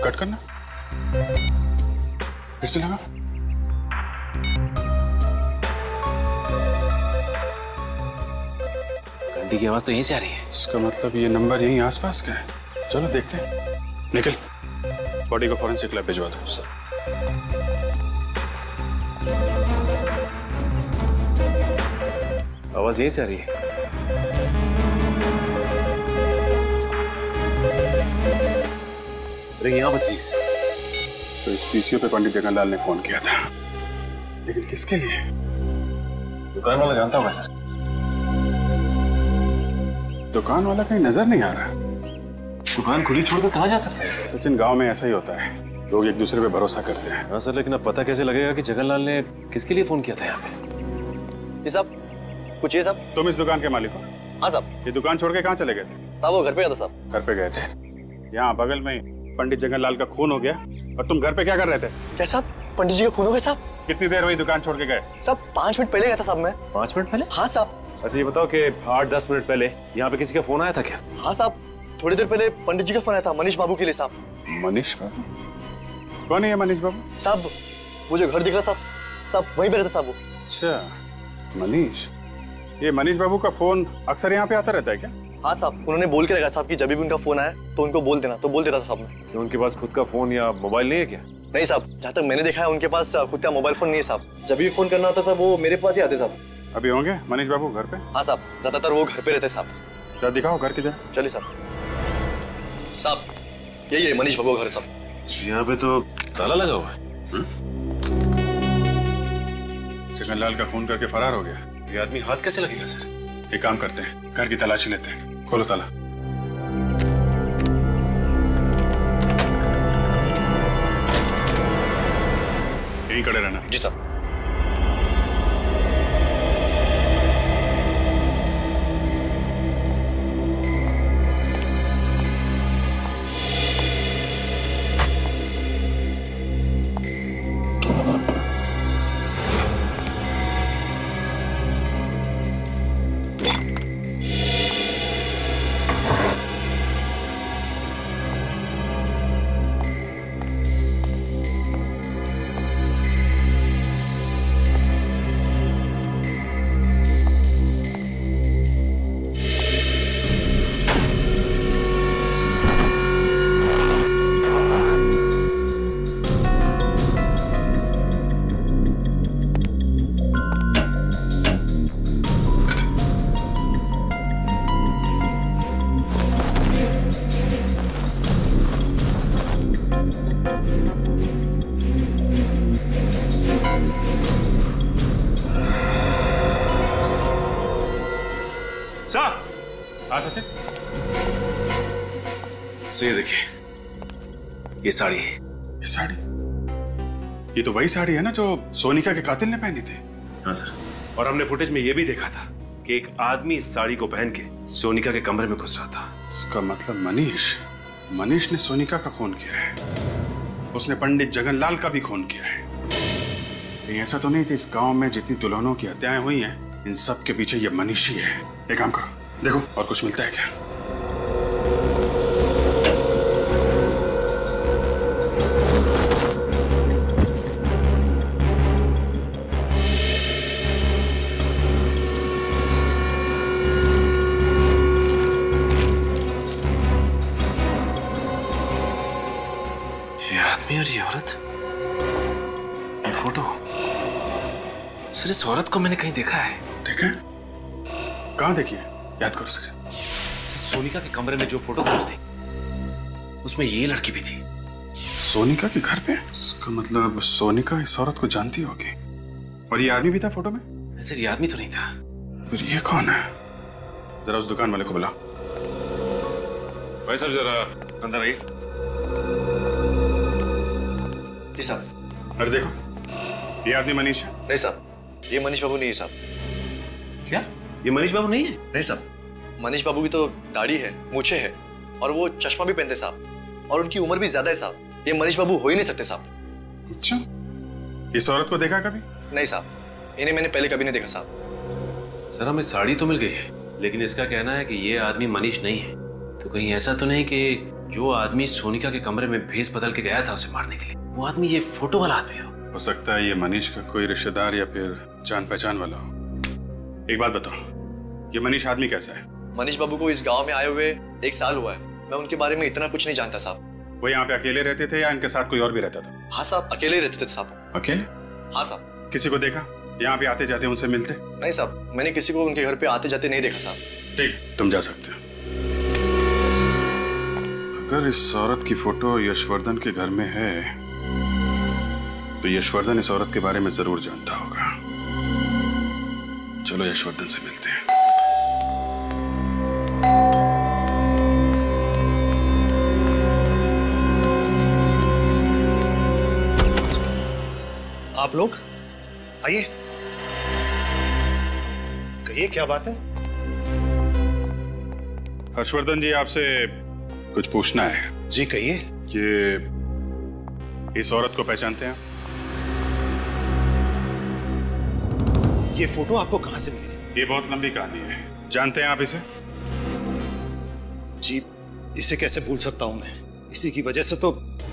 Speaker 6: कट करना, फिर से लगा।
Speaker 11: घंटी की आवाज तो यहीं से आ रही है।
Speaker 6: इसका मतलब ये नंबर यहीं आसपास का है। चलो देखते हैं। निकल, बॉडी को फॉरेंसिक लैब भिजवा दो। सर
Speaker 11: आवाज यहीं से आ रही है। रिंग यहाँ बज रही है।
Speaker 6: तो इस पीसीओ पे पंडित जगनलाल ने फोन किया था, लेकिन किसके लिए?
Speaker 11: दुकान वाला जानता होगा सर।
Speaker 6: दुकान वाला कहीं नजर नहीं आ रहा।
Speaker 11: दुकान खुली छोड़कर कहाँ जा सकते हैं?
Speaker 6: सचिन, गांव में ऐसा ही होता है, लोग एक दूसरे पे भरोसा करते हैं।
Speaker 11: हाँ सर, लेकिन अब पता कैसे लगेगा कि जगनलाल ने किसके लिए फोन किया था यहाँ पे?
Speaker 15: जी साहब, कुछ ये साहब।
Speaker 6: तुम इस दुकान के मालिक हो?
Speaker 15: हाँ साहब।
Speaker 6: ये दुकान छोड़ के कहाँ चले गए थे?
Speaker 15: साहब वो घर पे गया था साहब।
Speaker 6: घर पे गए थे। यहाँ बगल में पंडित जगनलाल का खून हो गया और तुम घर पे क्या कर रहे थे?
Speaker 15: क्या साहब, पंडित जी का खून हो गया साहब?
Speaker 6: कितनी देर हुई दुकान छोड़ के गए?
Speaker 15: साहब 5 मिनट पहले गया था साहब मैं।
Speaker 11: 5 मिनट पहले?
Speaker 15: हाँ साहब।
Speaker 11: अच्छा ये बताओ कि 8-10 मिनट पहले यहाँ पे किसी का फोन आया था क्या?
Speaker 15: हाँ साहब, थोड़ी देर पहले पंडित जी का फोन आया था मनीष बाबू के लिए साहब।
Speaker 6: मनीष बाबू? कौन है ये मनीष बाबू?
Speaker 15: साहब वो जो घर दिख रहा साहब, साहब वहीं पे रहता साहब वो।
Speaker 6: अच्छा मनीष, ये मनीष बाबू का फोन अक्सर यहाँ पे आता रहता है क्या?
Speaker 15: हाँ साहब, उन्होंने बोल के रखा साहब कि जब भी उनका फोन आए तो उनको बोल देना, तो बोल देता था साहब ने।
Speaker 11: तो उनके पास खुद का फोन या मोबाइल नहीं है क्या?
Speaker 15: नहीं साहब, जहाँ तक मैंने देखा है उनके पास खुद का मोबाइल फोन नहीं है साहब। जब भी फोन करना होता साहब वो मेरे पास ही आते साहब।
Speaker 6: अभी होंगे मनीष बाबू घर पे?
Speaker 15: हाँ साहब, ज्यादातर वो घर पे रहते साहब।
Speaker 6: क्या दिखाओ घर किधर?
Speaker 15: चलिए साहब। साहब यही है मनीष बाबू का घर साहब।
Speaker 11: यहाँ पे तो ताला लगा हुआ है।
Speaker 6: जगनलाल का खून करके फरार हो गया।
Speaker 11: ये आदमी हाथ कैसे लगेगा सर?
Speaker 6: एक काम करते हैं, घर की तलाशी लेते हैं। खोलो ताला। यहीं खड़े रहना।
Speaker 15: जी साहब।
Speaker 6: हाँ सचिन,
Speaker 11: ये देखिए, ये साड़ी।
Speaker 6: ये साड़ी? ये तो वही साड़ी है ना जो सोनिका के कातिल ने पहनी थी।
Speaker 11: हाँ सर, और हमने फुटेज में ये भी देखा था कि एक आदमी इस साड़ी को पहन के सोनिका के कमरे में घुस रहा था।
Speaker 6: इसका मतलब मनीष ने सोनिका का खून किया है। उसने पंडित जगनलाल का भी खून किया है। कहीं ऐसा तो नहीं कि इस गांव में जितनी दुल्हनों की हत्याएं हुई हैं, इन सब के पीछे ये मनीष ही है। एक काम करो, देखो और कुछ मिलता है क्या।
Speaker 11: ये आदमी और ये औरत, ये फोटो, सर इस औरत को मैंने कहीं देखा है।
Speaker 6: देखा? कहाँ देखिए? याद करो सर।
Speaker 11: सोनिका के कमरे में जो फोटोग्राफ्स थे उसमें ये लड़की भी थी।
Speaker 6: सोनिका के घर पे? इसका मतलब सोनिका इस औरत को जानती होगी। और ये आदमी भी था फोटो में?
Speaker 11: सर ये आदमी तो नहीं था।
Speaker 6: फिर ये कौन है? जरा उस दुकान वाले को बुला।
Speaker 11: भाई साहब जरा अंदर आइए।
Speaker 15: जी साहब।
Speaker 6: अरे देखो, ये आदमी मनीष है।
Speaker 15: नहीं साहब, ये मनीष बाबू नहीं है साहब।
Speaker 11: क्या? ये मनीष बाबू नहीं है?
Speaker 15: नहीं साहब, मनीष बाबू की तो दाढ़ी है, मूछें है और वो चश्मा भी पहनते साहब, और उनकी उम्र भी ज्यादा है साहब। ये मनीष बाबू हो ही नहीं सकते साहब।
Speaker 6: अच्छा, इस औरत को देखा कभी?
Speaker 15: नहीं साहब, इन्हें मैंने पहले कभी नहीं देखा साहब।
Speaker 11: सर हमें साड़ी तो मिल गई है, लेकिन इसका कहना है कि ये आदमी मनीष नहीं है। तो कहीं ऐसा तो नहीं कि जो आदमी सोनिका के कमरे में भेस बदल के गया था उसे मारने के लिए, वो आदमी ये फोटो वाला आदमी हो
Speaker 6: सकता है ये मनीष का कोई रिश्तेदार या फिर जान पहचान वाला हो। एक बात बताओ, ये मनीष आदमी कैसा है?
Speaker 15: मनीष बाबू को इस गांव में आए हुए 1 साल हुआ है। मैं उनके बारे में इतना कुछ नहीं जानता साहब।
Speaker 6: वो यहाँ पे अकेले रहते थे या इनके साथ कोई और भी रहता था?
Speaker 15: हाँ साहब, अकेले रहते थे साहब।
Speaker 6: अकेले?
Speaker 15: हाँ साहब।
Speaker 6: किसी को देखा यहाँ पे आते जाते उनसे मिलते?
Speaker 15: नहीं साहब, मैंने किसी को उनके घर पे आते जाते नहीं देखा साहब।
Speaker 6: ठीक, तुम जा सकते हो। अगर इस औरत की फोटो यशवर्धन के घर में है तो यशवर्धन इस औरत के बारे में जरूर जानता होगा। चलो यशवर्धन से मिलते हैं।
Speaker 2: आप लोग आइए, कहिए क्या बात है?
Speaker 6: हर्षवर्धन जी, आपसे कुछ पूछना है।
Speaker 2: जी कहिए।
Speaker 6: कि इस औरत को पहचानते हैं?
Speaker 2: ये फोटो आपको कहां से मिली?
Speaker 6: ये बहुत लंबी कहानी है। जानते हैं आप इसे?
Speaker 2: जी, इसे कैसे भूल सकता हूं मैं। इसी की वजह से तो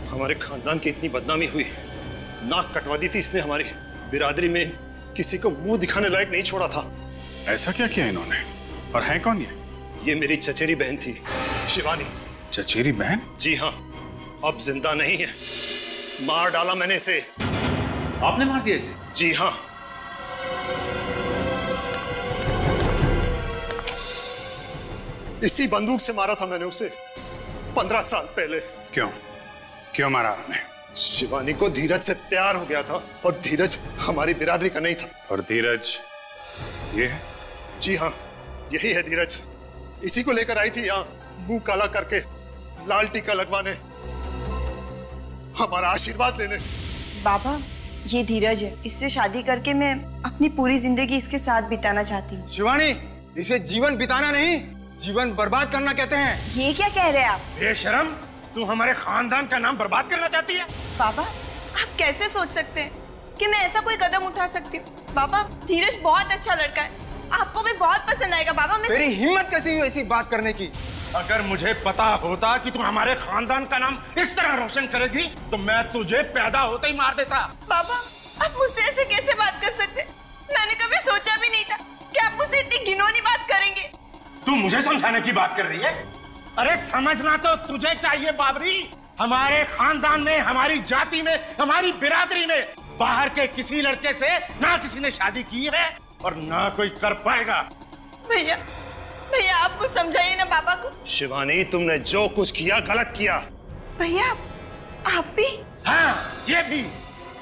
Speaker 2: हमारे खानदान की इतनी बदनामी हुई। नाक कटवा दी थी इसने हमारी बिरादरी में, किसी को मुंह दिखाने लायक नहीं छोड़ा था।
Speaker 6: ऐसा क्या किया इन्होंने? और है कौन ये?
Speaker 2: ये मेरी चचेरी बहन थी, शिवानी।
Speaker 6: चचेरी बहन?
Speaker 2: जी हाँ, अब जिंदा नहीं है। मार डाला मैंने इसे।
Speaker 11: आपने मार दिया इसे?
Speaker 2: जी हाँ। इसी बंदूक से मारा था मैंने उसे 15 साल पहले।
Speaker 6: क्यों? क्यों मारा आपने?
Speaker 2: शिवानी को धीरज से प्यार हो गया था और धीरज हमारी बिरादरी का नहीं था।
Speaker 6: और धीरज ये है?
Speaker 2: जी हाँ, यही है धीरज। इसी को लेकर आई थी यहाँ, मुंह काला करके, लाल टीका लगवाने, हमारा आशीर्वाद लेने।
Speaker 10: बाबा, ये धीरज है। इससे शादी करके मैं अपनी पूरी जिंदगी इसके साथ बिताना चाहती हूँ।
Speaker 5: शिवानी, इसे जीवन बिताना नहीं, जीवन बर्बाद करना कहते हैं।
Speaker 10: ये क्या कह रहे हैं आप?
Speaker 2: बेशरम, तू हमारे खानदान का नाम बर्बाद करना चाहती है?
Speaker 10: बाबा, आप कैसे सोच सकते हैं कि मैं ऐसा कोई कदम उठा सकती हूँ? बाबा, धीरज बहुत अच्छा लड़का है, आपको भी बहुत पसंद आएगा। बाबा, मैं
Speaker 5: तेरी हिम्मत कैसी हुई ऐसी बात करने की?
Speaker 2: अगर मुझे पता होता कि तू हमारे खानदान का नाम इस तरह रोशन करेगी तो मैं तुझे पैदा होते ही मार देता।
Speaker 10: बाबा, आप मुझसे ऐसे कैसे बात कर सकते? मैंने कभी सोचा भी नहीं था कि आप मुझसे इतनी घिनौनी बात करेंगे।
Speaker 2: तू मुझे समझाने की बात कर रही है? अरे समझना तो तुझे चाहिए बाबरी। हमारे खानदान में, हमारी जाति में, हमारी बिरादरी में बाहर के किसी लड़के से ना किसी ने शादी की है और ना कोई कर पाएगा।
Speaker 10: भैया, भैया आप कुछ समझाइए ना बाबा को।
Speaker 2: शिवानी, तुमने जो कुछ किया गलत किया।
Speaker 10: भैया, आप भी?
Speaker 2: हाँ, ये भी।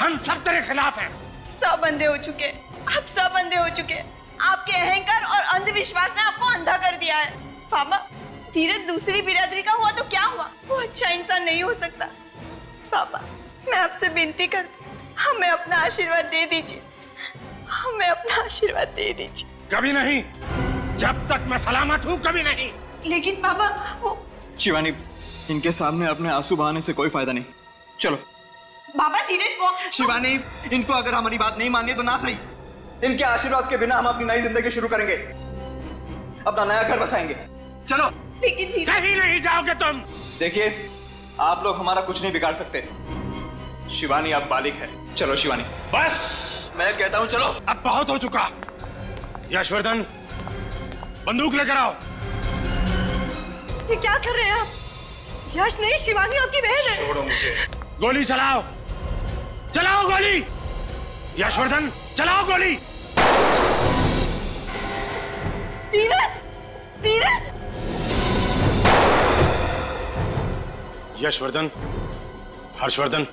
Speaker 2: हम सब तेरे खिलाफ हैं।
Speaker 10: सब अंधे हो चुके, आप सब अंधे हो चुके। आपके अहंकार और अंधविश्वास ने आपको अंधा कर दिया है। बाबा, धीरज दूसरी बिरादरी का हुआ तो क्या हुआ? वो अच्छा इंसान नहीं हो सकता। बाबा, मैं आपसे विनती करती, हमें अपना आशीर्वाद दे दीजिए, हमें अपना आशीर्वाद दे दीजिए।
Speaker 2: कभी नहीं, जब तक मैं सलामत हूँ कभी नहीं।
Speaker 10: लेकिन बाबा, वो
Speaker 13: शिवानी, इनके सामने अपने आंसू बहाने से कोई फायदा नहीं। चलो।
Speaker 10: बाबा, धीरज वो
Speaker 13: शिवानी, इनको अगर हमारी बात नहीं मानी तो ना सही, इनके आशीर्वाद के बिना हम अपनी नई जिंदगी शुरू करेंगे, अपना नया घर बसाएंगे। चलो।
Speaker 10: लेकिन
Speaker 2: कहीं नहीं जाओगे तुम।
Speaker 13: देखिए, आप लोग हमारा कुछ नहीं बिगाड़ सकते। शिवानी अब बालिक है। चलो शिवानी।
Speaker 2: बस,
Speaker 13: मैं कहता हूं चलो।
Speaker 2: अब बहुत हो चुका। यशवर्धन, बंदूक लेकर आओ।
Speaker 4: ये क्या कर रहे हैं आप? यश नहीं, शिवानी आपकी बहन है।
Speaker 2: छोड़ो मुझे। गोली चलाओ, चलाओ गोली। यशवर्धन, चलाओ गोली।
Speaker 4: धीरज, धीरज।
Speaker 6: यशवर्धन, हर्षवर्धन,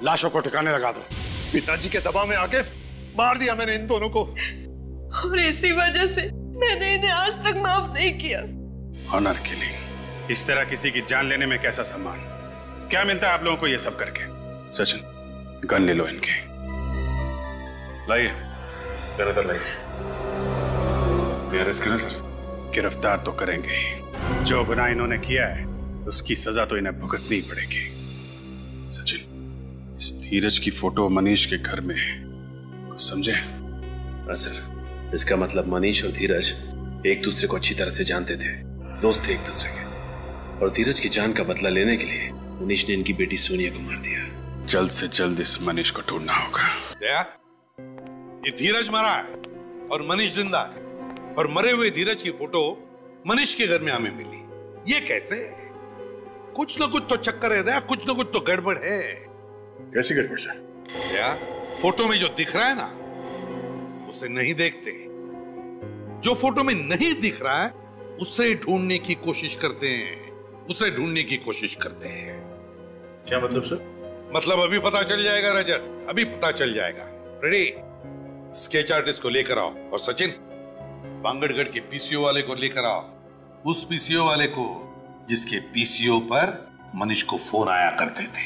Speaker 6: लाशों को ठिकाने लगा दो।
Speaker 7: पिताजी के दबाव में आके मार दिया मैंने इन दोनों को,
Speaker 4: और इसी वजह से मैंने इन्हें आज तक माफ नहीं किया।
Speaker 6: ऑनर किलिंग, इस तरह किसी की जान लेने में कैसा सम्मान? क्या मिलता है आप लोगों को ये सब करके? सचिन, गन ले लो इनके। लाइए, ज्यादातर लाइए। अरेस्ट करें सर। गिरफ्तार तो करेंगे ही। जो गुनाह इन्होंने किया है उसकी सजा तो इन्हें भुगतनी ही पड़ेगी। सचिन, इस धीरज की फोटो मनीष के घर में है, कुछ समझे?
Speaker 11: हाँ सर, इसका मतलब मनीष और धीरज एक दूसरे को अच्छी तरह से जानते थे, दोस्त थे एक दूसरे के, और धीरज की जान का बदला लेने के लिए मनीष ने इनकी बेटी सोनिया को मार दिया।
Speaker 6: जल्द से जल्द इस मनीष को ढूंढना होगा।
Speaker 7: ये धीरज मरा है और मनीष जिंदा है, और मरे हुए धीरज की फोटो मनीष के घर में हमें मिली। ये कैसे? कुछ ना कुछ तो चक्कर है, कुछ ना कुछ तो गड़बड़ है।
Speaker 6: कैसी गड़बड़ सर?
Speaker 7: क्या फोटो में जो दिख रहा है ना, उसे नहीं देखते। जो फोटो में नहीं दिख रहा है उसे ढूंढने की कोशिश करते हैं, उसे ढूंढने की कोशिश करते हैं।
Speaker 6: क्या मतलब सर?
Speaker 7: मतलब अभी पता चल जाएगा रजत, अभी पता चल जाएगा। फ्रेडी, स्केच आर्टिस्ट को लेकर आओ, और सचिन, बांगड़गढ़ के पीसीओ वाले को लेकर आओ, उस पीसीओ वाले को जिसके पीसीओ पर मनीष को फोन आया करते थे।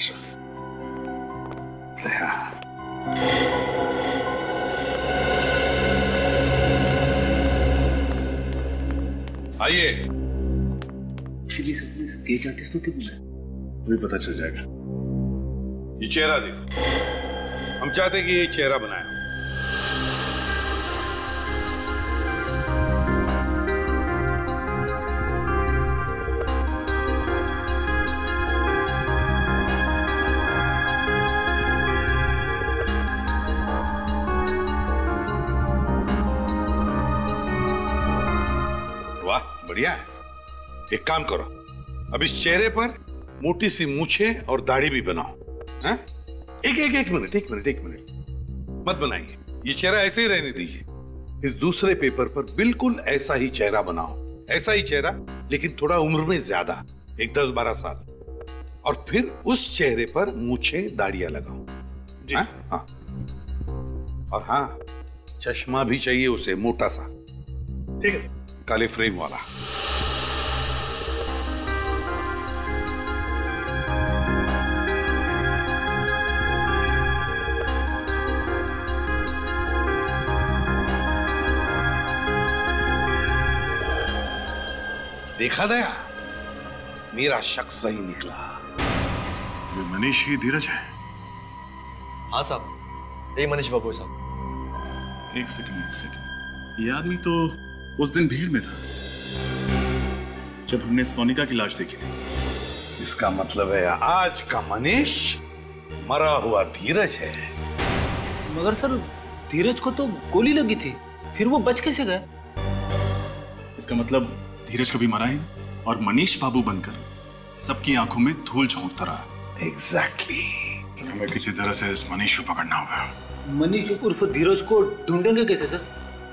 Speaker 7: आइए।
Speaker 11: सबने स्केच आर्टिस्ट को क्यों बुलाया?
Speaker 6: अभी पता चल जाएगा।
Speaker 7: ये चेहरा देखो, हम चाहते कि ये चेहरा बनाया। वाह, बढ़िया है। एक काम करो, अब इस चेहरे पर मोटी सी मूछें और दाढ़ी भी बनाओ। हाँ? एक मिनट मत बनाइए, ये चेहरा ऐसे ही रहने दीजिए। इस दूसरे पेपर पर बिल्कुल ऐसा ही चेहरा बनाओ, ऐसा ही चेहरा, लेकिन थोड़ा उम्र में ज्यादा, एक 10-12 साल, और फिर उस चेहरे पर मूछें दाढ़ियां लगाओ। जी। हाँ? हाँ। और हाँ, चश्मा भी चाहिए उसे, मोटा सा। ठीक है, काले फ्रेम वाला। देखा दया, मेरा शक सही निकला।
Speaker 2: ये मनीष ही धीरज है?
Speaker 15: हाँ साहब, यही मनीष बाबू साहब।
Speaker 6: एक सेकंड, ये आदमी तो उस दिन भीड़ में था जब हमने सोनिका की लाश देखी थी।
Speaker 7: इसका मतलब है आज का मनीष मरा हुआ धीरज है।
Speaker 8: मगर सर, धीरज को तो गोली लगी थी, फिर वो बच कैसे गए?
Speaker 6: इसका मतलब धीरज कभी मरा ही नहीं, और मनीष बाबू बनकर सबकी आंखों में धूल झोंकता रहा।
Speaker 7: एग्जैक्टली।
Speaker 6: हमें किसी तरह से इस मनीष को पकड़ना होगा।
Speaker 8: मनीष उर्फ धीरज को ढूंढेंगे कैसे सर?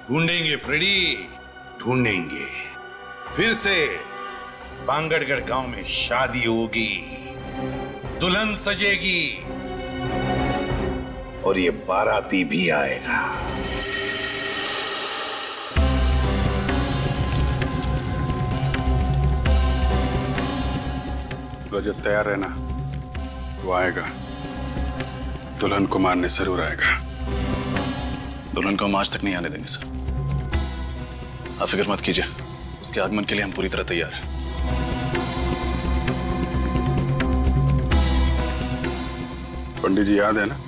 Speaker 7: ढूंढेंगे फ्रेडी, ढूंढेंगे। फिर से बांगड़गढ़ गांव में शादी होगी, दुल्हन सजेगी, और ये बाराती भी आएगा।
Speaker 6: रजत, तैयार रहना, वो आएगा। दुल्हन को मारने जरूर आएगा।
Speaker 16: दुल्हन को हम आज तक नहीं आने देंगे सर, आप फिक्र मत कीजिए, उसके आगमन के लिए हम पूरी तरह तैयार हैं।
Speaker 6: पंडित जी, याद है ना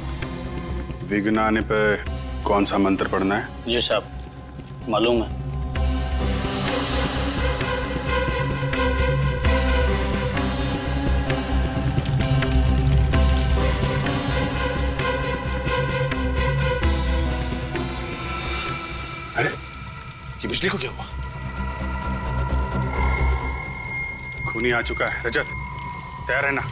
Speaker 6: विघ्न आने पे कौन सा मंत्र पढ़ना है?
Speaker 17: जी साहब, मालूम है।
Speaker 6: अरे,
Speaker 16: ये बिजली को क्या हुआ?
Speaker 6: खूनी आ चुका है। रजत, तैयार रहना।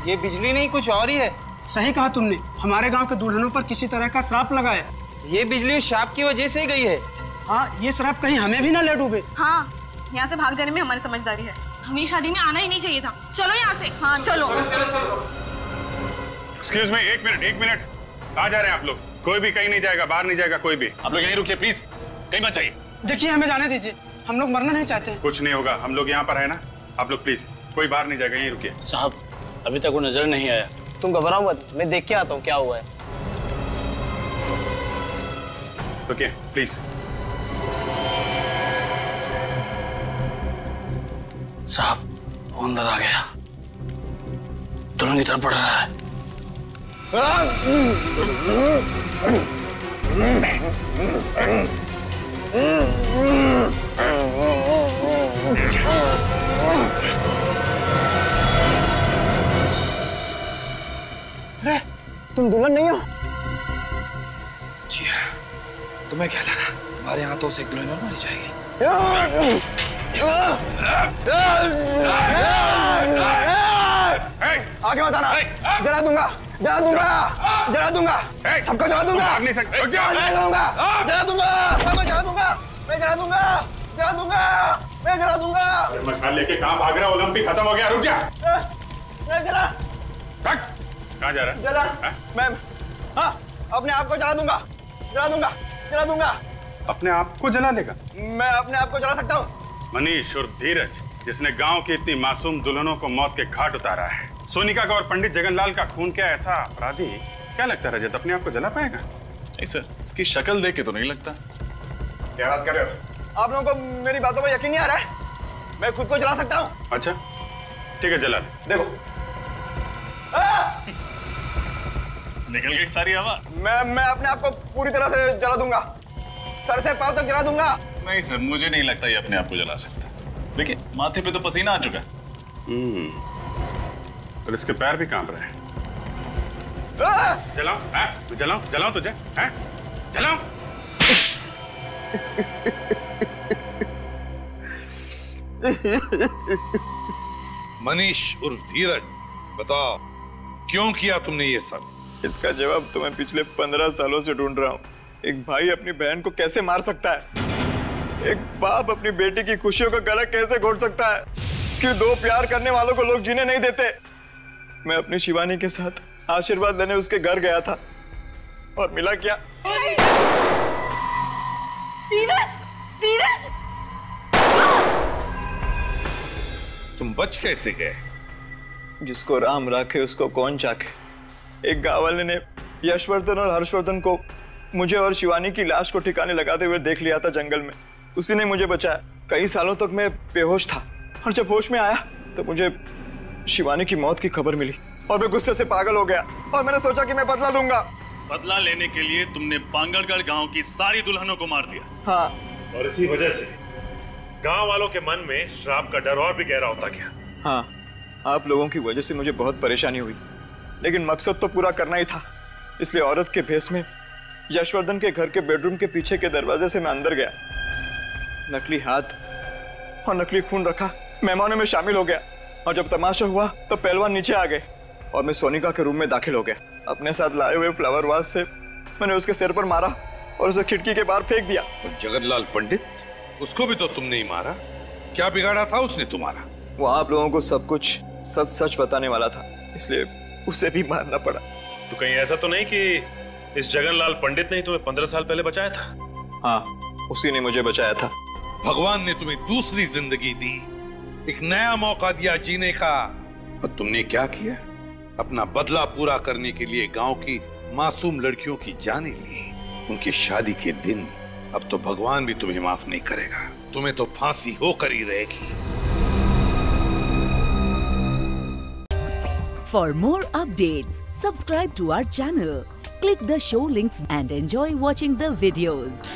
Speaker 18: ये बिजली नहीं, कुछ और ही है। सही कहा तुमने, हमारे गांव के दुल्हनों पर किसी तरह का श्राप लगा है। ये बिजली उस श्राप की वजह से ही गई है। हाँ, ये शराब कहीं हमें भी ना ले डूबे।
Speaker 10: हाँ, यहाँ से भाग जाने में हमारी समझदारी है। हमें शादी में आना ही नहीं चाहिए था। चलो यहाँ से। हाँ चलो।
Speaker 6: एक्सक्यूज मी, एक मिनट। कहाँ जा रहे हैं आप लोग? कोई भी कहीं नहीं जाएगा, बाहर नहीं जाएगा कोई भी।
Speaker 12: आप लोग यहीं रुकिए प्लीज, कहीं मत जाइए।
Speaker 18: देखिए हमें जाने दीजिए, हम लोग मरना नहीं चाहते।
Speaker 6: कुछ नहीं होगा, हम लोग यहाँ पर है ना। आप लोग प्लीज कोई बाहर नहीं जाएगा, यहीं रुकिए।
Speaker 17: साहब अभी तक वो नजर नहीं आया।
Speaker 18: तुम घबराओ मत, मैं देख के आता हूँ क्या हुआ है।
Speaker 6: रुकिए प्लीज।
Speaker 17: साहब वो अंदर आ गया, दुल्हन की तरफ बढ़ रहा है।
Speaker 13: अरे तुम दुल्हन नहीं हो?
Speaker 19: जी हाँ, तुम्हें क्या लगा तुम्हारे हाथों से एक दुल्हन और मारी जाएगी?
Speaker 13: आगे मत आना, जला दूंगा। सबको जला दूंगा। जला दूंगा।
Speaker 6: मशाल लेके कहाँ भाग रहा है? ओलंपिक खत्म हो गया, रुक जा।
Speaker 13: जला।
Speaker 6: कहाँ जा रहा है?
Speaker 13: जला। मैं हाँ अपने आप को जला दूंगा।
Speaker 6: अपने आप को जला लेगा?
Speaker 13: मैं अपने आप को जला सकता हूँ।
Speaker 6: मनीष और धीरज, जिसने गांव की इतनी मासूम दुल्हनों को मौत के घाट उतारा है, सोनिका का और पंडित जगनलाल का खून क्या ऐसा अपराधी, क्या लगता है रजत अपने आप को जला पाएगा?
Speaker 16: नहीं सर, इसकी शक्ल देख के तो नहीं लगता।
Speaker 13: क्या बात कर रहे हो? आप लोगों को मेरी बातों पर यकीन नहीं आ रहा है? मैं खुद को जला सकता हूँ।
Speaker 6: अच्छा ठीक है, जला ले।
Speaker 13: देखो
Speaker 16: निकल गई सारी हवा।
Speaker 13: मैं अपने आप को पूरी तरह से जला दूंगा, सर से पांव तक जला दूंगा।
Speaker 16: नहीं सर, मुझे नहीं लगता ये अपने आप को जला सकता। देखिए माथे पे तो पसीना आ चुका है।
Speaker 6: और इसके पैर भी कांप रहे हैं। जलाऊं तुझे? जलाऊं?
Speaker 7: मनीष उर्फ धीरज, बताओ क्यों किया तुमने ये सब?
Speaker 13: इसका जवाब तो मैं पिछले 15 सालों से ढूंढ रहा हूँ। एक भाई अपनी बहन को कैसे मार सकता है? एक बाप अपनी बेटी की खुशियों का गला कैसे घोट सकता है? क्यों दो प्यार करने वालों को लोग जीने नहीं देते? मैं अपनी शिवानी के साथ आशीर्वाद लेने उसके घर गया था और मिला क्या?
Speaker 10: धीरज!
Speaker 7: तुम बच कैसे गए?
Speaker 13: जिसको राम राखे उसको कौन चाखे। एक गांव वाले ने यशवर्धन और हर्षवर्धन को मुझे और शिवानी की लाश को ठिकाने लगाते हुए देख लिया था जंगल में। उसी ने मुझे बचाया। कई सालों तक मैं बेहोश था और जब होश में आया तो मुझे शिवानी की मौत की खबर मिली और मैं गुस्से से पागल हो गया और मैंने सोचा कि मैं बदला लूंगा।
Speaker 16: बदला लेने के लिए तुमने पांगड़गढ़ गांव की सारी दुल्हनों को मार दिया।
Speaker 13: हाँ,
Speaker 20: और इसी वजह से गांव वालों के मन में श्राप का डर और भी गहरा होता गया।
Speaker 13: हाँ, आप लोगों की वजह से मुझे बहुत परेशानी हुई, लेकिन मकसद तो पूरा करना ही था। इसलिए औरत के भेष में यशवर्धन के घर के बेडरूम के पीछे के दरवाजे से मैं अंदर गया, नकली हाथ और नकली खून रखा, मेहमानों में शामिल हो गया और जब तमाशा हुआ तो पहलवान नीचे आ गए और मैं सोनिका के रूम में दाखिल हो गया। अपने साथ लाए हुए फ्लावर वास से मैंने उसके सिर पर मारा और उसे खिड़की के बाहर फेंक दिया।
Speaker 7: और जगनलाल पंडित, उसको भी तो तुमने ही मारा। क्या बिगाड़ा था उसने तुम्हारा?
Speaker 13: वो आप लोगों को सब कुछ सच सच बताने वाला था, इसलिए उसे भी मारना पड़ा।
Speaker 20: तो कहीं ऐसा तो नहीं कि इस जगनलाल पंडित ने ही तुम्हें 15 साल पहले बचाया था?
Speaker 13: हाँ, उसी ने मुझे बचाया था।
Speaker 7: भगवान ने तुम्हें दूसरी जिंदगी दी, एक नया मौका दिया जीने का, और तुमने क्या किया? अपना बदला पूरा करने के लिए गांव की मासूम लड़कियों की जानें ली। उनकी शादी के दिन अब तो भगवान भी तुम्हें माफ नहीं करेगा, तुम्हें तो फांसी होकर ही रहेगी।
Speaker 1: For more updates, subscribe to our channel, click the show links and enjoy watching the videos.